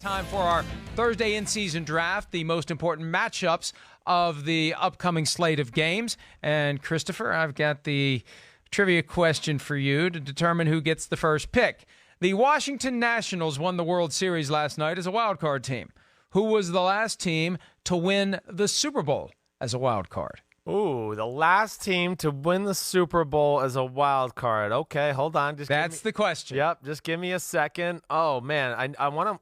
Time for our Thursday in-season draft, the most important matchups of the upcoming slate of games. And Christopher, I've got the trivia question for you to determine who gets the first pick. The Washington Nationals won the World Series last night as a wild card team. Who was the last team to win the Super Bowl as a wild card? Ooh, the last team to win the Super Bowl as a wild card. Okay, hold on. That's the question. Yep, just give me a second. Oh man, I want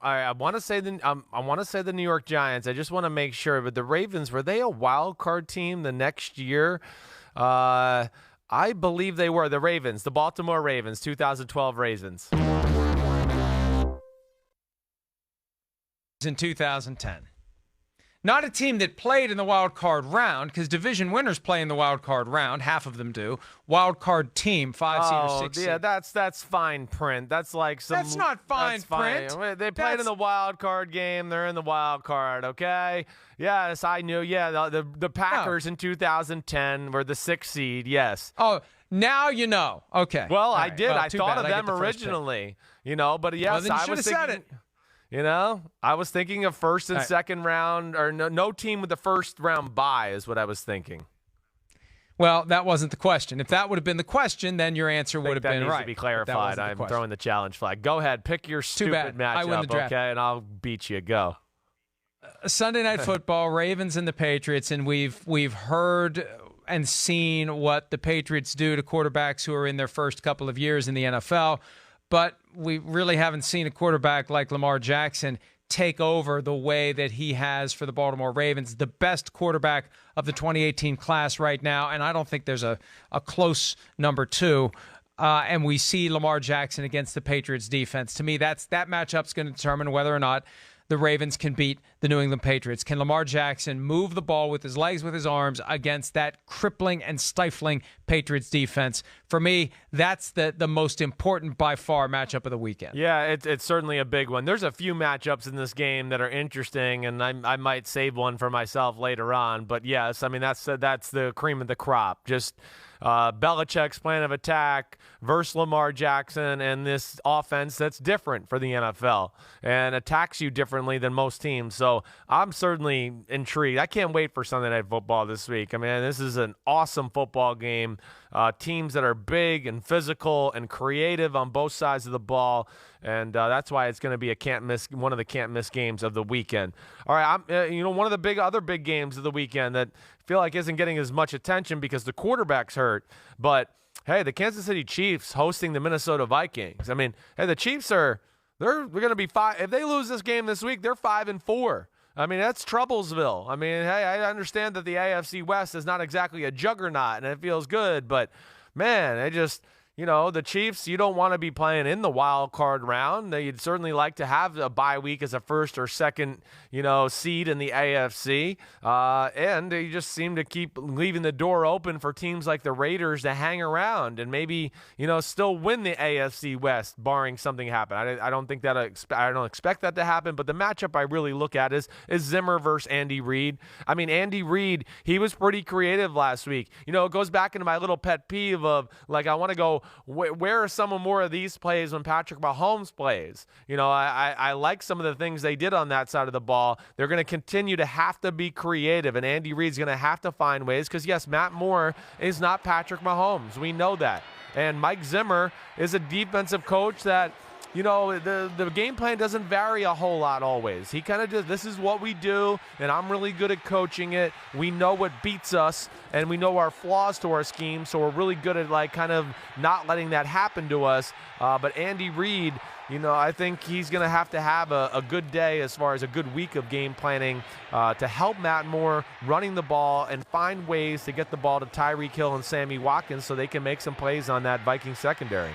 to say the New York Giants. I just want to make sure. But the Ravens, were they a wild card team the next year? I believe they were. The Ravens, the Baltimore Ravens, 2012 Ravens. In 2010. Not a team that played in the wild card round, because division winners play in the wild card round. Half of them do. Wild card team, 5 seed or 6 seed. Yeah, that's fine print. That's like some. That's not fine print. They played in the wild card game. They're in the wild card. Okay. Yes, I knew. Yeah, the Packers in 2010 were the 6th seed. Yes. Oh, now you know. Okay. Well, I did. Well, I thought of them originally. But yes, well, I was thinking. Said it. I was thinking of first and second round, or no team with the first round bye is what I was thinking. Well, that wasn't the question. If that would have been the question, then your answer would have been right. That needs to be clarified. I'm throwing the challenge flag. Go ahead, pick your stupid matchup, okay, and I'll beat you. Go. Sunday Night Football, Ravens and the Patriots, and we've heard and seen what the Patriots do to quarterbacks who are in their first couple of years in the NFL. But we really haven't seen a quarterback like Lamar Jackson take over the way that he has for the Baltimore Ravens, the best quarterback of the 2018 class right now, and I don't think there's a close number two. And we see Lamar Jackson against the Patriots defense. To me, that matchup's going to determine whether or not the Ravens can beat the New England Patriots. Can Lamar Jackson move the ball with his legs, with his arms, against that crippling and stifling Patriots defense? For me, that's the most important, by far, matchup of the weekend. Yeah, it's certainly a big one. There's a few matchups in this game that are interesting, and I might save one for myself later on. But yes, I mean, that's the cream of the crop. Just Belichick's plan of attack versus Lamar Jackson and this offense that's different for the NFL and attacks you differently than most teams. So I'm certainly intrigued. I can't wait for Sunday Night Football this week. I mean, this is an awesome football game. Teams that are big and physical and creative on both sides of the ball, and that's why it's going to be one of the can't miss games of the weekend. All right, one of the other big games of the weekend that I feel like isn't getting as much attention because the quarterback's hurt, but hey, the Kansas City Chiefs hosting the Minnesota Vikings. I mean, hey, the Chiefs they're going to be 5. If they lose this game this week, they're 5-4. I mean, that's Troublesville. I mean, hey, I understand that the AFC West is not exactly a juggernaut, and it feels good, but, man, the Chiefs, you don't want to be playing in the wild card round. You'd certainly like to have a bye week as a first or second, seed in the AFC. And they just seem to keep leaving the door open for teams like the Raiders to hang around and maybe, still win the AFC West, barring something happen. I don't expect that to happen. But the matchup I really look at is Zimmer versus Andy Reid. I mean, Andy Reid, he was pretty creative last week. It goes back into my little pet peeve of, I want to go, where are some more of these plays when Patrick Mahomes plays? I like some of the things they did on that side of the ball. They're going to continue to have to be creative, and Andy Reid's going to have to find ways because, yes, Matt Moore is not Patrick Mahomes. We know that. And Mike Zimmer is a defensive coach that, the game plan doesn't vary a whole lot always. He kind of does, this is what we do, and I'm really good at coaching it. We know what beats us, and we know our flaws to our scheme, so we're really good at, kind of not letting that happen to us. But Andy Reid, I think he's going to have a good day as far as a good week of game planning to help Matt Moore running the ball and find ways to get the ball to Tyreek Hill and Sammy Watkins so they can make some plays on that Viking secondary.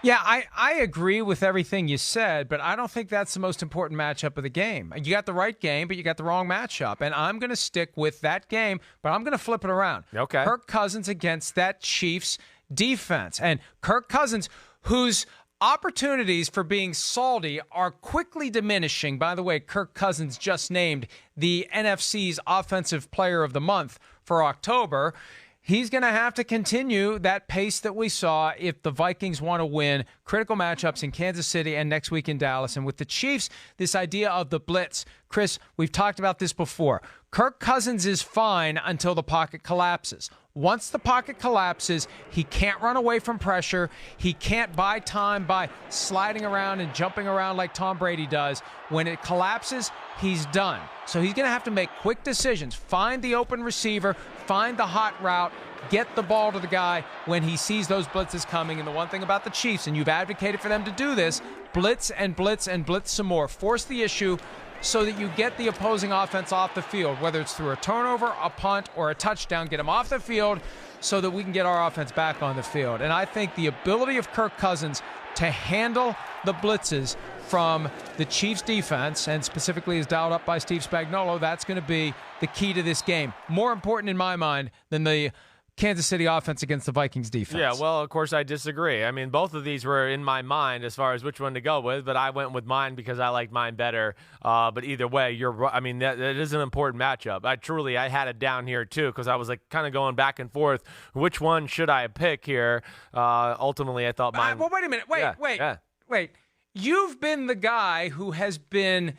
Yeah, I agree with everything you said, but I don't think that's the most important matchup of the game. You got the right game, but you got the wrong matchup. And I'm going to stick with that game, but I'm going to flip it around. Okay. Kirk Cousins against that Chiefs defense. And Kirk Cousins, whose opportunities for being salty are quickly diminishing. By the way, Kirk Cousins just named the NFC's Offensive Player of the Month for October. he's going to have to continue that pace that we saw if the Vikings want to win critical matchups in Kansas City and next week in Dallas. And with the Chiefs, this idea of the blitz, Chris, we've talked about this before. Kirk Cousins is fine until the pocket collapses. Once the pocket collapses, he can't run away from pressure. He can't buy time by sliding around and jumping around like Tom Brady does. When it collapses, he's done. So he's going to have to make quick decisions. Find the open receiver, find the hot route, get the ball to the guy when he sees those blitzes coming. And the one thing about the Chiefs, and you've advocated for them to do this, blitz and blitz and blitz some more. Force the issue so that you get the opposing offense off the field, whether it's through a turnover, a punt, or a touchdown. Get them off the field so that we can get our offense back on the field. And I think the ability of Kirk Cousins to handle the blitzes from the Chiefs defense, and specifically as dialed up by Steve Spagnuolo, that's going to be the key to this game. More important in my mind than the Kansas City offense against the Vikings defense. Yeah, well, of course, I disagree. I mean, both of these were in my mind as far as which one to go with, but I went with mine because I liked mine better. But either way, you're right. I mean, that is an important matchup. I had it down here, too, because I was like kind of going back and forth. Which one should I pick here? Ultimately, I thought mine. Well, wait a minute. Wait. You've been the guy who has been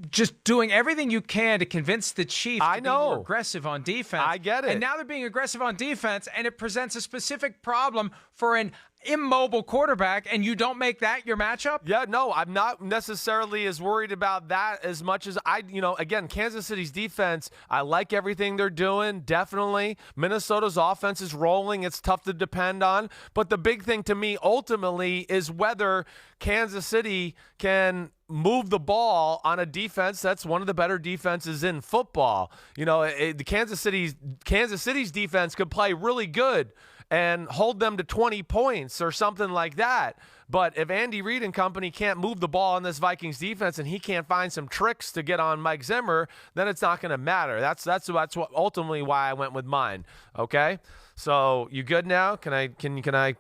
just doing everything you can to convince the Chiefs to be more aggressive on defense. I get it. And now they're being aggressive on defense, and it presents a specific problem for an immobile quarterback, and you don't make that your matchup? Yeah, no, I'm not necessarily as worried about that as much as again, Kansas City's defense, I like everything they're doing, definitely. Minnesota's offense is rolling. It's tough to depend on. But the big thing to me ultimately is whether Kansas City can move the ball on a defense that's one of the better defenses in football. The Kansas City's defense could play really good and hold them to 20 points or something like that. But if Andy Reid and company can't move the ball on this Vikings defense and he can't find some tricks to get on Mike Zimmer, then it's not going to matter. That's what ultimately why I went with mine. Okay, so you good now? Can I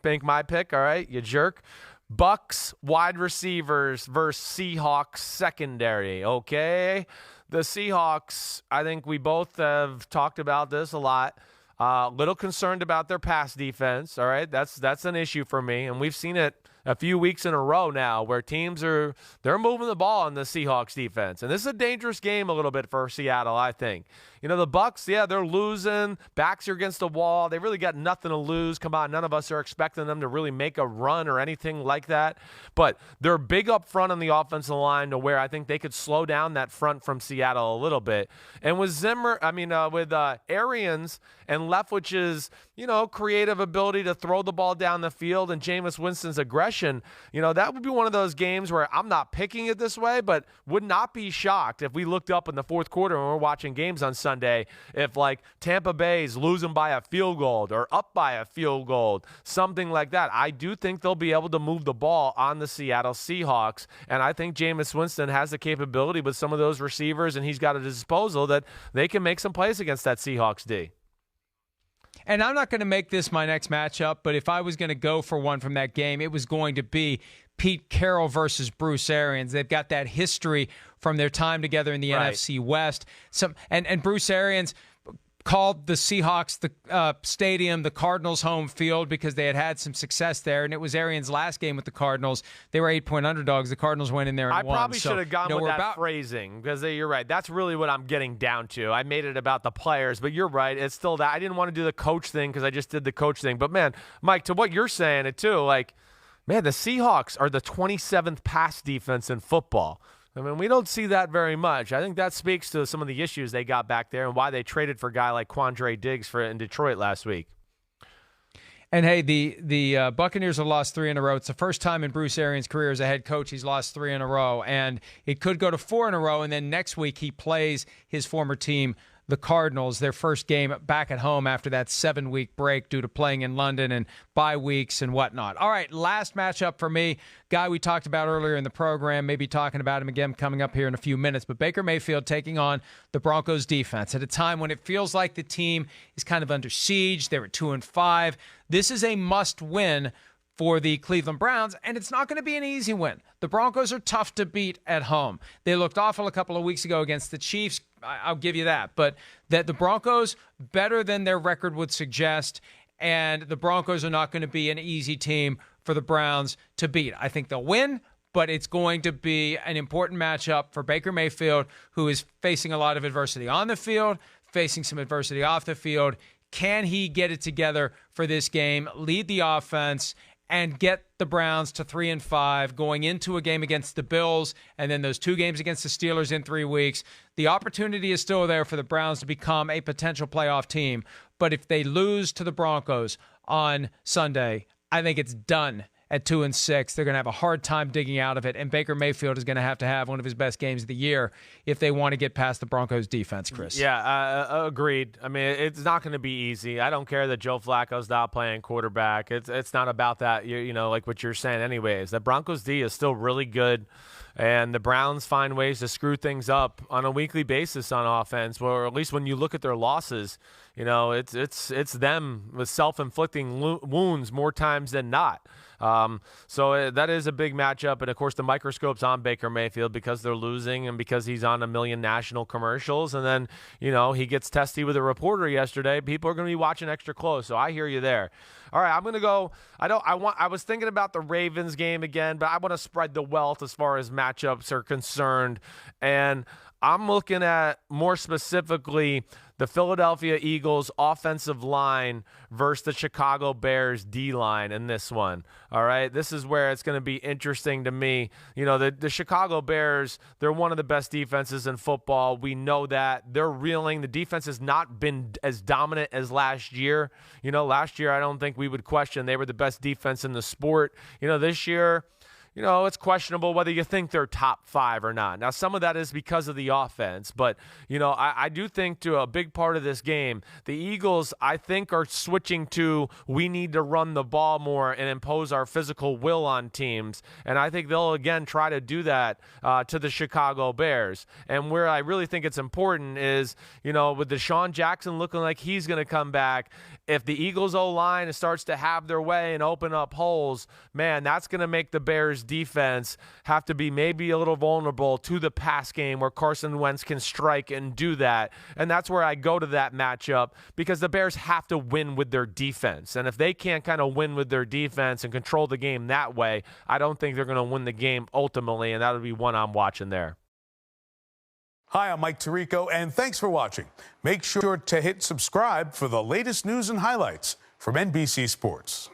make my pick? All right, you jerk. Bucks wide receivers versus Seahawks secondary. Okay, the Seahawks. I think we both have talked about this a lot. Little concerned about their pass defense. All right, that's an issue for me, and we've seen it a few weeks in a row now where they're moving the ball on the Seahawks defense, and this is a dangerous game a little bit for Seattle, I think. The Bucks, yeah, they're losing. Backs are against the wall. They really got nothing to lose. Come on, none of us are expecting them to really make a run or anything like that. But they're big up front on the offensive line to where I think they could slow down that front from Seattle a little bit. And with Arians and Leftwich's, creative ability to throw the ball down the field and Jameis Winston's aggression, that would be one of those games where I'm not picking it this way, but would not be shocked if we looked up in the fourth quarter when we're watching games on Sunday if Tampa Bay's losing by a field goal or up by a field goal, something like that. I do think they'll be able to move the ball on the Seattle Seahawks, and I think Jameis Winston has the capability with some of those receivers, and he's got at his disposal that they can make some plays against that Seahawks D. And I'm not going to make this my next matchup, but if I was going to go for one from that game, it was going to be Pete Carroll versus Bruce Arians. They've got that history from their time together in the NFC West. And Bruce Arians called the Seahawks the stadium the Cardinals' home field because they had some success there, and it was Arians' last game with the Cardinals. They were 8-point underdogs. The Cardinals went in there and won. I probably should have gone with that phrasing because you're right. That's really what I'm getting down to. I made it about the players, but you're right. It's still that. I didn't want to do the coach thing because I just did the coach thing. But, man, Mike, to what you're saying it too, man, the Seahawks are the 27th pass defense in football. I mean, we don't see that very much. I think that speaks to some of the issues they got back there and why they traded for a guy like Quandre Diggs in Detroit last week. And, hey, the Buccaneers have lost 3 in a row. It's the first time in Bruce Arians' career as a head coach he's lost 3 in a row. And it could go to 4 in a row, and then next week he plays his former team, the Cardinals, their first game back at home after that 7-week break due to playing in London and bye weeks and whatnot. All right, last matchup for me, guy we talked about earlier in the program, maybe talking about him again coming up here in a few minutes, but Baker Mayfield taking on the Broncos defense at a time when it feels like the team is kind of under siege. They were 2-5. This is a must-win for the Cleveland Browns, and it's not going to be an easy win. The Broncos are tough to beat at home. They looked awful a couple of weeks ago against the Chiefs. I'll give you that. But that the Broncos, better than their record would suggest, and the Broncos are not going to be an easy team for the Browns to beat. I think they'll win, but it's going to be an important matchup for Baker Mayfield, who is facing a lot of adversity on the field, facing some adversity off the field. Can he get it together for this game, lead the offense, and get the Browns to 3-5 going into a game against the Bills and then those 2 games against the Steelers in 3 weeks? The opportunity is still there for the Browns to become a potential playoff team. But if they lose to the Broncos on Sunday, I think it's done at 2-6. They're going to have a hard time digging out of it, and Baker Mayfield is going to have one of his best games of the year if they want to get past the Broncos defense, Chris. Yeah, agreed. I mean, it's not going to be easy. I don't care that Joe Flacco's not playing quarterback. It's not about that, you know, like what you're saying anyways. The Broncos D is still really good, and the Browns find ways to screw things up on a weekly basis on offense, or at least when you look at their losses, you know, it's them with self-inflicting wounds more times than not. So that is a big matchup. And, of course, the microscope's on Baker Mayfield because they're losing and because he's on a million national commercials. And then, you know, he gets testy with a reporter yesterday. People are going to be watching extra close. So I hear you there. All right, I'm going to go. I was thinking about the Ravens game again, but I want to spread the wealth as far as matchups are concerned. And I'm looking at more specifically the Philadelphia Eagles offensive line versus the Chicago Bears D-line in this one. All right, this is where it's going to be interesting to me. You know, the Chicago Bears, they're one of the best defenses in football. We know that. They're reeling. The defense has not been as dominant as last year. You know, last year I don't think we would question they were the best defense in the sport. You know, this year, you know, it's questionable whether you think they're top 5 or not. Now, some of that is because of the offense, but, you know, I do think to a big part of this game, the Eagles, I think, are switching to we need to run the ball more and impose our physical will on teams, and I think they'll, again, try to do that to the Chicago Bears. And where I really think it's important is, you know, with Deshaun Jackson looking like he's going to come back, if the Eagles' O-line starts to have their way and open up holes, man, that's going to make the Bears defense have to be maybe a little vulnerable to the pass game where Carson Wentz can strike and do that. And that's where I go to that matchup because the Bears have to win with their defense. And if they can't kind of win with their defense and control the game that way, I don't think they're going to win the game ultimately, and that'll be one I'm watching there. Hi, I'm Mike Tirico, and thanks for watching. Make sure to hit subscribe for the latest news and highlights from NBC Sports.